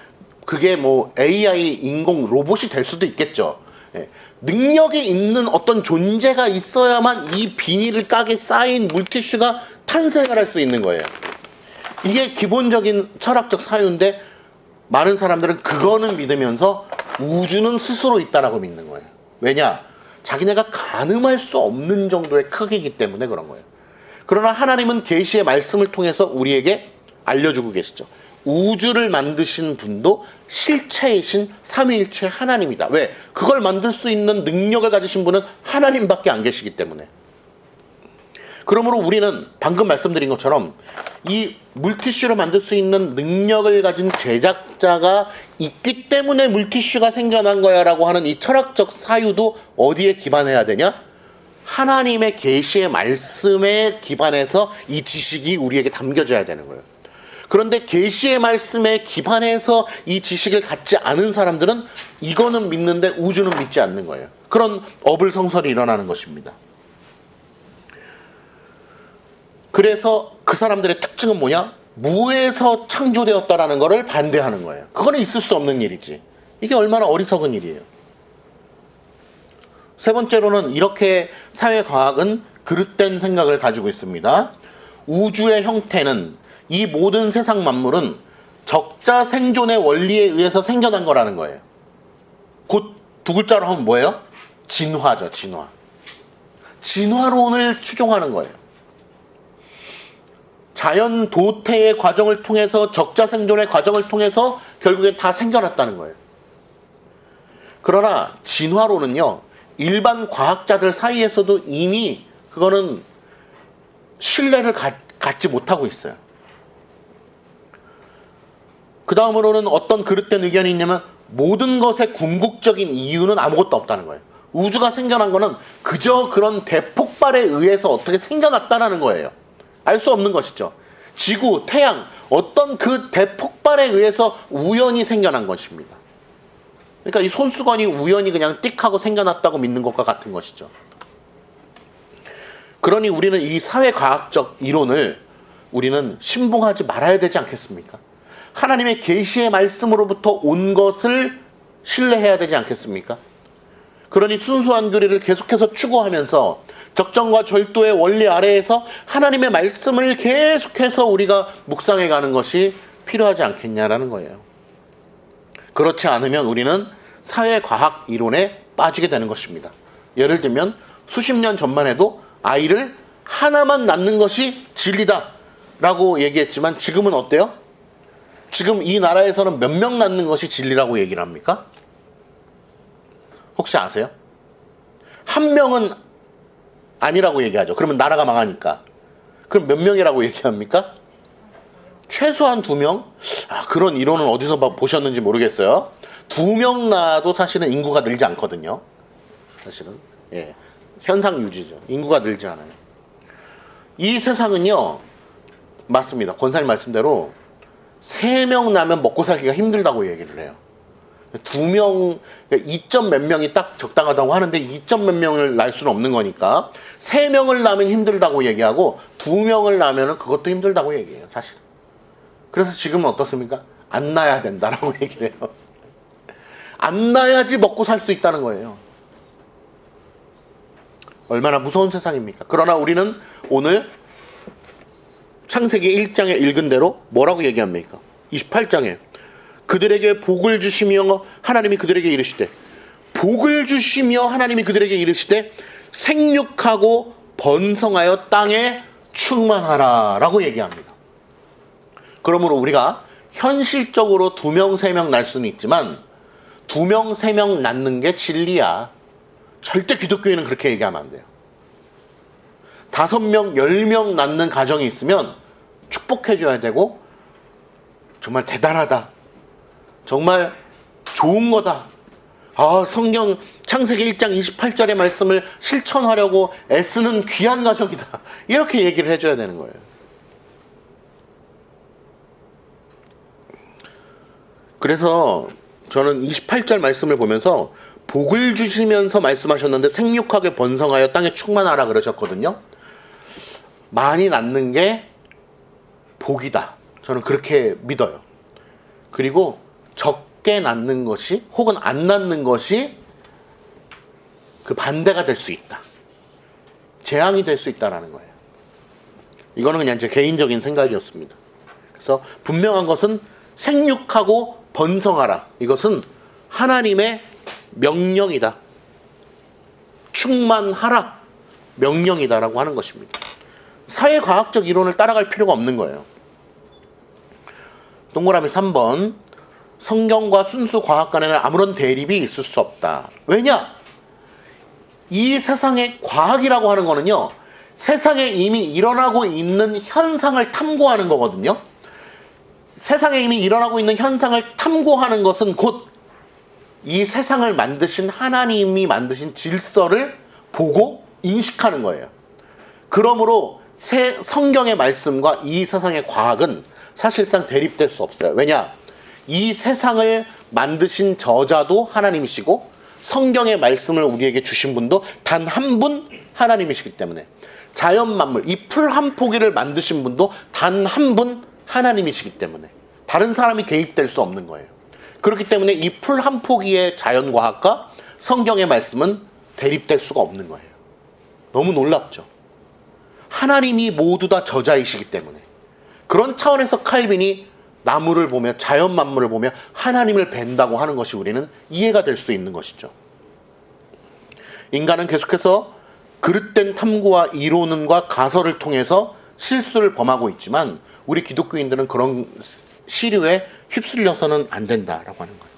그게 뭐 AI, 인공 로봇이 될 수도 있겠죠. 예. 능력이 있는 어떤 존재가 있어야만 이 비닐을 까게 쌓인 물티슈가 탄생을 할 수 있는 거예요. 이게 기본적인 철학적 사유인데 많은 사람들은 그거는 믿으면서 우주는 스스로 있다라고 믿는 거예요. 왜냐? 자기네가 가늠할 수 없는 정도의 크기이기 때문에 그런 거예요. 그러나 하나님은 계시의 말씀을 통해서 우리에게 알려주고 계시죠. 우주를 만드신 분도 실체이신 삼위일체 하나님이다. 왜? 그걸 만들 수 있는 능력을 가지신 분은 하나님밖에 안 계시기 때문에. 그러므로 우리는 방금 말씀드린 것처럼 이 물티슈를 만들 수 있는 능력을 가진 제작자가 있기 때문에 물티슈가 생겨난 거야 라고 하는 이 철학적 사유도 어디에 기반해야 되냐? 하나님의 계시의 말씀에 기반해서 이 지식이 우리에게 담겨져야 되는 거예요. 그런데 계시의 말씀에 기반해서 이 지식을 갖지 않은 사람들은 이거는 믿는데 우주는 믿지 않는 거예요. 그런 어불성설이 일어나는 것입니다. 그래서 그 사람들의 특징은 뭐냐? 무에서 창조되었다라는 것을 반대하는 거예요. 그거는 있을 수 없는 일이지. 이게 얼마나 어리석은 일이에요. 세 번째로는 이렇게 사회과학은 그릇된 생각을 가지고 있습니다. 우주의 형태는, 이 모든 세상 만물은 적자 생존의 원리에 의해서 생겨난 거라는 거예요. 곧 두 글자로 하면 뭐예요? 진화죠, 진화. 진화론을 추종하는 거예요. 자연 도태의 과정을 통해서, 적자 생존의 과정을 통해서 결국엔 다 생겨났다는 거예요. 그러나 진화론은요, 일반 과학자들 사이에서도 이미 그거는 신뢰를 갖지 못하고 있어요. 그 다음으로는 어떤 그릇된 의견이 있냐면 모든 것의 궁극적인 이유는 아무것도 없다는 거예요. 우주가 생겨난 거는 그저 그런 대폭발에 의해서 어떻게 생겨났다는 거예요. 알 수 없는 것이죠. 지구, 태양, 어떤 그 대폭발에 의해서 우연히 생겨난 것입니다. 그러니까 이 손수건이 우연히 그냥 띡 하고 생겨났다고 믿는 것과 같은 것이죠. 그러니 우리는 이 사회과학적 이론을 우리는 신봉하지 말아야 되지 않겠습니까? 하나님의 계시의 말씀으로부터 온 것을 신뢰해야 되지 않겠습니까? 그러니 순수한 교리를 계속해서 추구하면서 적정과 절도의 원리 아래에서 하나님의 말씀을 계속해서 우리가 묵상해 가는 것이 필요하지 않겠냐라는 거예요. 그렇지 않으면 우리는 사회과학 이론에 빠지게 되는 것입니다. 예를 들면 수십 년 전만 해도 아이를 하나만 낳는 것이 진리다 라고 얘기했지만 지금은 어때요? 지금 이 나라에서는 몇 명 낳는 것이 진리라고 얘기를 합니까? 혹시 아세요? 한 명은 아니라고 얘기하죠. 그러면 나라가 망하니까. 그럼 몇 명이라고 얘기합니까? 최소한 2명? 그런 이론은 어디서 보셨는지 모르겠어요. 2명 낳아도 사실은 인구가 늘지 않거든요. 사실은. 예. 현상 유지죠. 인구가 늘지 않아요. 이 세상은요, 맞습니다. 권사님 말씀대로 3명 낳으면 먹고 살기가 힘들다고 얘기를 해요. 2명, 2점 몇 명이 딱 적당하다고 하는데 2점 몇 명을 낳을 수는 없는 거니까 3명을 낳으면 힘들다고 얘기하고 2명을 낳으면 그것도 힘들다고 얘기해요, 사실. 그래서 지금은 어떻습니까? 안 낳아야 된다라고 얘기를 해요. 안 낳아야지 먹고 살 수 있다는 거예요. 얼마나 무서운 세상입니까? 그러나 우리는 오늘 창세기 1장에 읽은 대로 뭐라고 얘기합니까? 28장에 그들에게 복을 주시며 하나님이 그들에게 이르시되, 복을 주시며 하나님이 그들에게 이르시되 생육하고 번성하여 땅에 충만하라 라고 얘기합니다. 그러므로 우리가 현실적으로 2명, 3명 낳을 수는 있지만 2명, 3명 낳는 게 진리야. 절대 기독교인은 그렇게 얘기하면 안 돼요. 5명, 10명 낳는 가정이 있으면 축복해줘야 되고 정말 대단하다. 정말 좋은 거다. 성경 창세기 1장 28절의 말씀을 실천하려고 애쓰는 귀한 가정이다. 이렇게 얘기를 해줘야 되는 거예요. 그래서 저는 28절 말씀을 보면서 복을 주시면서 말씀하셨는데 생육하게 번성하여 땅에 충만하라 그러셨거든요. 많이 낳는 게 복이다. 저는 그렇게 믿어요. 그리고 적게 낳는 것이 혹은 안 낳는 것이 그 반대가 될 수 있다. 재앙이 될 수 있다라는 거예요. 이거는 그냥 제 개인적인 생각이었습니다. 그래서 분명한 것은 생육하고 번성하라. 이것은 하나님의 명령이다. 충만하라. 명령이다라고 하는 것입니다. 사회과학적 이론을 따라갈 필요가 없는 거예요. 동그라미 3번. 성경과 순수 과학 간에는 아무런 대립이 있을 수 없다. 왜냐? 이 세상의 과학이라고 하는 거는요, 세상에 이미 일어나고 있는 현상을 탐구하는 거거든요. 세상에 이미 일어나고 있는 현상을 탐구하는 것은 곧 이 세상을 만드신 하나님이 만드신 질서를 보고 인식하는 거예요. 그러므로 성경의 말씀과 이 세상의 과학은 사실상 대립될 수 없어요. 왜냐? 이 세상을 만드신 저자도 하나님이시고 성경의 말씀을 우리에게 주신 분도 단 한 분 하나님이시기 때문에, 자연 만물, 이 풀 한 포기를 만드신 분도 단 한 분 하나님이시기 때문에 다른 사람이 개입될 수 없는 거예요. 그렇기 때문에 이 풀 한 포기의 자연과학과 성경의 말씀은 대립될 수가 없는 거예요. 너무 놀랍죠? 하나님이 모두 다 저자이시기 때문에. 그런 차원에서 칼빈이 나무를 보며 자연 만물을 보며 하나님을 뵌다고 하는 것이 우리는 이해가 될 수 있는 것이죠. 인간은 계속해서 그릇된 탐구와 이론과 가설을 통해서 실수를 범하고 있지만 우리 기독교인들은 그런 시류에 휩쓸려서는 안 된다라고 하는 거예요.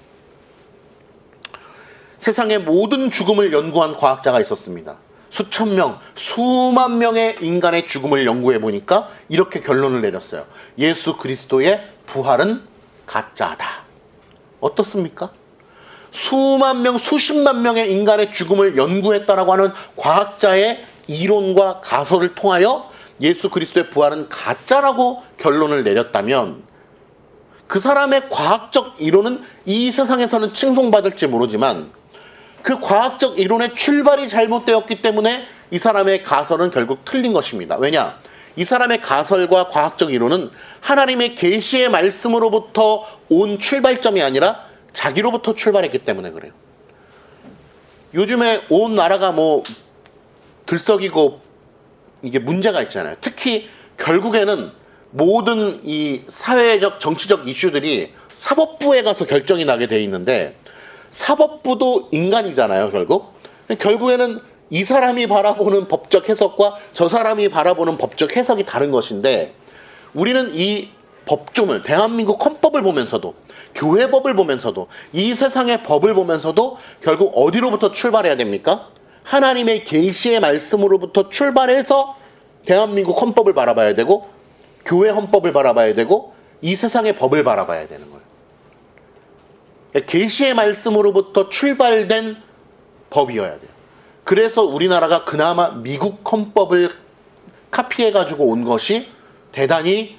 세상의 모든 죽음을 연구한 과학자가 있었습니다. 수천 명, 수만 명의 인간의 죽음을 연구해 보니까 이렇게 결론을 내렸어요. 예수 그리스도의 부활은 가짜다. 어떻습니까? 수만 명, 수십만 명의 인간의 죽음을 연구했다라고 하는 과학자의 이론과 가설을 통하여 예수 그리스도의 부활은 가짜라고 결론을 내렸다면, 그 사람의 과학적 이론은 이 세상에서는 칭송받을지 모르지만 그 과학적 이론의 출발이 잘못되었기 때문에 이 사람의 가설은 결국 틀린 것입니다. 왜냐? 이 사람의 가설과 과학적 이론은 하나님의 계시의 말씀으로부터 온 출발점이 아니라 자기로부터 출발했기 때문에 그래요. 요즘에 온 나라가 들썩이고 이게 문제가 있잖아요. 특히 결국에는 모든 이 사회적 정치적 이슈들이 사법부에 가서 결정이 나게 돼 있는데, 사법부도 인간이잖아요. 결국에는 이 사람이 바라보는 법적 해석과 저 사람이 바라보는 법적 해석이 다른 것인데, 우리는 이 법조물, 대한민국 헌법을 보면서도, 교회법을 보면서도, 이 세상의 법을 보면서도 결국 어디로부터 출발해야 됩니까? 하나님의 계시의 말씀으로부터 출발해서 대한민국 헌법을 바라봐야 되고, 교회 헌법을 바라봐야 되고, 이 세상의 법을 바라봐야 되는 거예요. 계시의 말씀으로부터 출발된 법이어야 돼요. 그래서 우리나라가 그나마 미국 헌법을 카피해가지고 온 것이 대단히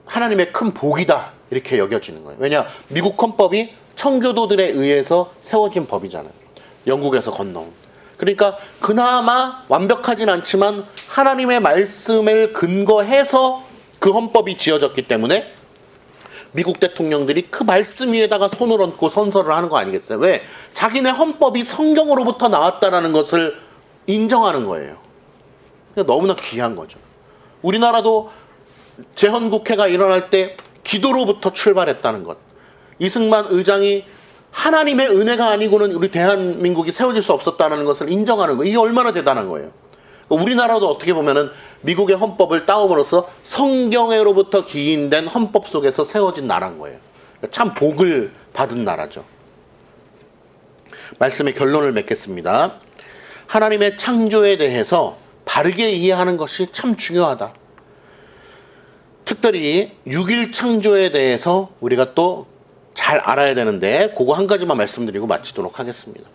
하나님의 큰 복이다, 이렇게 여겨지는 거예요. 왜냐? 미국 헌법이 청교도들에 의해서 세워진 법이잖아요. 영국에서 건너온. 그러니까 그나마 완벽하진 않지만 하나님의 말씀을 근거해서 그 헌법이 지어졌기 때문에 미국 대통령들이 그 말씀 위에다가 손을 얹고 선서를 하는 거 아니겠어요? 왜? 자기네 헌법이 성경으로부터 나왔다라는 것을 인정하는 거예요. 그러니까 너무나 귀한 거죠. 우리나라도 재헌국회가 일어날 때 기도로부터 출발했다는 것. 이승만 의장이 하나님의 은혜가 아니고는 우리 대한민국이 세워질 수 없었다는 것을 인정하는 거예요. 이게 얼마나 대단한 거예요. 우리나라도 어떻게 보면은 미국의 헌법을 따옴으로써 성경으로부터 기인된 헌법 속에서 세워진 나라인 거예요. 참 복을 받은 나라죠. 말씀의 결론을 맺겠습니다. 하나님의 창조에 대해서 바르게 이해하는 것이 참 중요하다. 특별히 6일 창조에 대해서 우리가 또 잘 알아야 되는데, 그거 한 가지만 말씀드리고 마치도록 하겠습니다.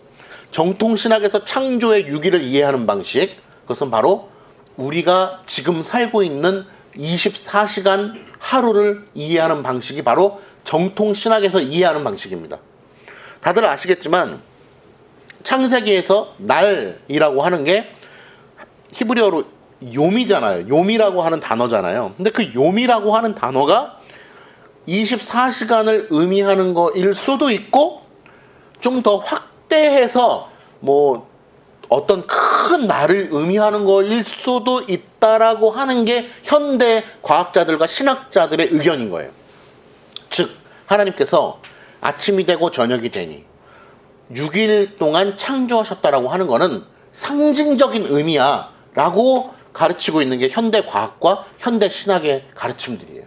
정통신학에서 창조의 6일을 이해하는 방식, 그것은 바로 우리가 지금 살고 있는 24시간 하루를 이해하는 방식이 바로 정통신학에서 이해하는 방식입니다. 다들 아시겠지만 창세기에서 날이라고 하는 게 히브리어로 요미잖아요. 요미라고 하는 단어잖아요. 근데 그 요미라고 하는 단어가 24시간을 의미하는 거일 수도 있고, 좀 더 확대해서 어떤 큰 날을 의미하는 거일 수도 있다라고 하는 게 현대 과학자들과 신학자들의 의견인 거예요. 즉, 하나님께서 아침이 되고 저녁이 되니 6일 동안 창조하셨다라고 하는 거는 상징적인 의미야 라고 가르치고 있는 게 현대 과학과 현대 신학의 가르침들이에요.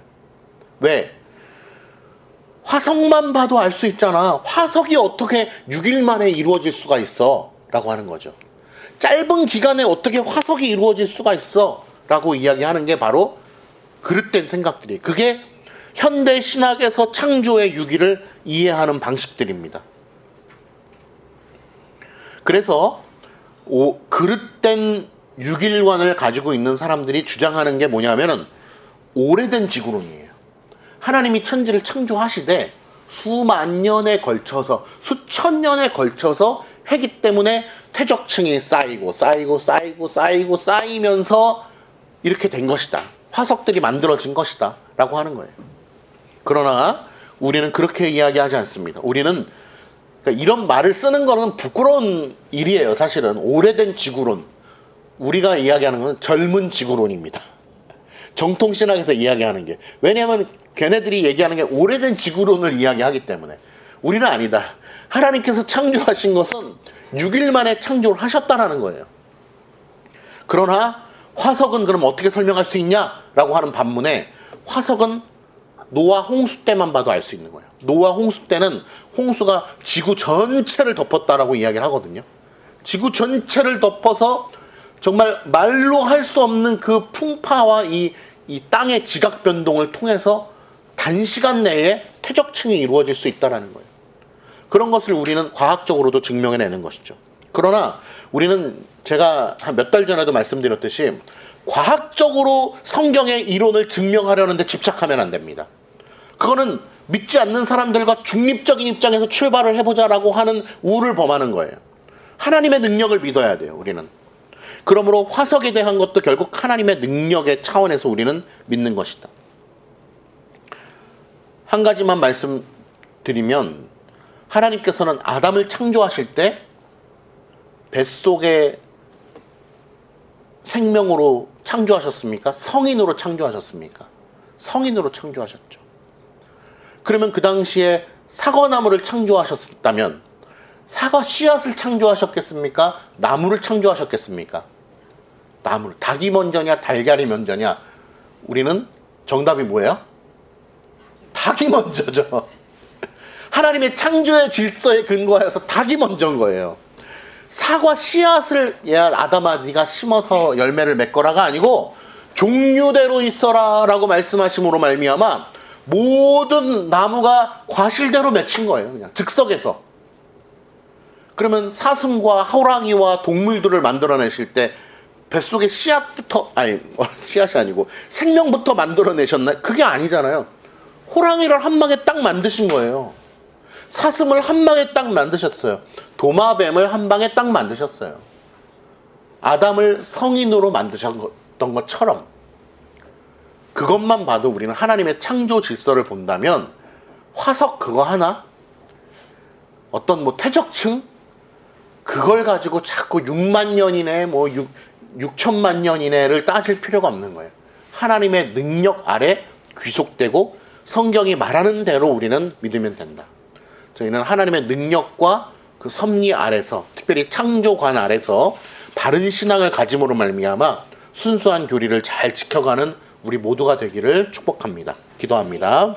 왜? 화석만 봐도 알 수 있잖아. 화석이 어떻게 6일 만에 이루어질 수가 있어? 라고 하는 거죠. 짧은 기간에 어떻게 화석이 이루어질 수가 있어? 라고 이야기하는 게 바로 그릇된 생각들이에요. 그게 현대 신학에서 창조의 6일을 이해하는 방식들입니다. 그래서 그릇된 6일관을 가지고 있는 사람들이 주장하는 게 뭐냐면은 오래된 지구론이에요. 하나님이 천지를 창조하시되 수만 년에 걸쳐서, 수천 년에 걸쳐서 했기 때문에 퇴적층이 쌓이면서 이렇게 된 것이다. 화석들이 만들어진 것이다. 라고 하는 거예요. 그러나 우리는 그렇게 이야기하지 않습니다. 우리는 그러니까 이런 말을 쓰는 거는 부끄러운 일이에요. 사실은 오래된 지구론, 우리가 이야기하는 건 젊은 지구론입니다. 정통신학에서 이야기하는 게. 왜냐하면 걔네들이 얘기하는 게 오래된 지구론을 이야기하기 때문에. 우리는 아니다. 하나님께서 창조하신 것은 6일 만에 창조를 하셨다라는 거예요. 그러나 화석은 그럼 어떻게 설명할 수 있냐라고 하는 반문에, 화석은 노아 홍수 때만 봐도 알 수 있는 거예요. 노아 홍수 때는 홍수가 지구 전체를 덮었다라고 이야기를 하거든요. 지구 전체를 덮어서 정말 말로 할 수 없는 그 풍파와 이 땅의 지각 변동을 통해서 단시간 내에 퇴적층이 이루어질 수 있다는 거예요. 그런 것을 우리는 과학적으로도 증명해내는 것이죠. 그러나 우리는 제가 한 몇 달 전에도 말씀드렸듯이 과학적으로 성경의 이론을 증명하려는 데 집착하면 안 됩니다. 그거는 믿지 않는 사람들과 중립적인 입장에서 출발을 해보자라고 하는 우를 범하는 거예요. 하나님의 능력을 믿어야 돼요, 우리는. 그러므로 화석에 대한 것도 결국 하나님의 능력의 차원에서 우리는 믿는 것이다. 한 가지만 말씀드리면, 하나님께서는 아담을 창조하실 때 뱃속에 생명으로 창조하셨습니까? 성인으로 창조하셨습니까? 성인으로 창조하셨죠. 그러면 그 당시에 사과나무를 창조하셨다면 사과 씨앗을 창조하셨겠습니까? 나무를 창조하셨겠습니까? 나무를. 닭이 먼저냐 달걀이 먼저냐? 우리는 정답이 뭐예요? 닭이 먼저죠. 하나님의 창조의 질서에 근거해서 닭이 먼저인 거예요. 사과 씨앗을 야 아담아 네가 심어서 열매를 맺거라가 아니고 종류대로 있어라 라고 말씀하심으로 말미암아 모든 나무가 과실대로 맺힌 거예요. 그냥 즉석에서. 그러면 사슴과 호랑이와 동물들을 만들어내실 때 뱃속에 씨앗부터, 아니 씨앗이 아니고 생명부터 만들어내셨나요? 그게 아니잖아요. 호랑이를 한 방에 딱 만드신 거예요. 사슴을 한 방에 딱 만드셨어요. 도마뱀을 한 방에 딱 만드셨어요. 아담을 성인으로 만드셨던 것처럼 그것만 봐도 우리는 하나님의 창조 질서를 본다면 화석 그거 하나? 어떤 뭐 퇴적층? 그걸 가지고 자꾸 6만 년 이내 뭐 6천만 년 이내를 따질 필요가 없는 거예요. 하나님의 능력 아래 귀속되고 성경이 말하는 대로 우리는 믿으면 된다. 저희는 하나님의 능력과 그 섭리 아래서, 특별히 창조관 아래서 바른 신앙을 가짐으로 말미암아 순수한 교리를 잘 지켜가는 우리 모두가 되기를 축복합니다. 기도합니다.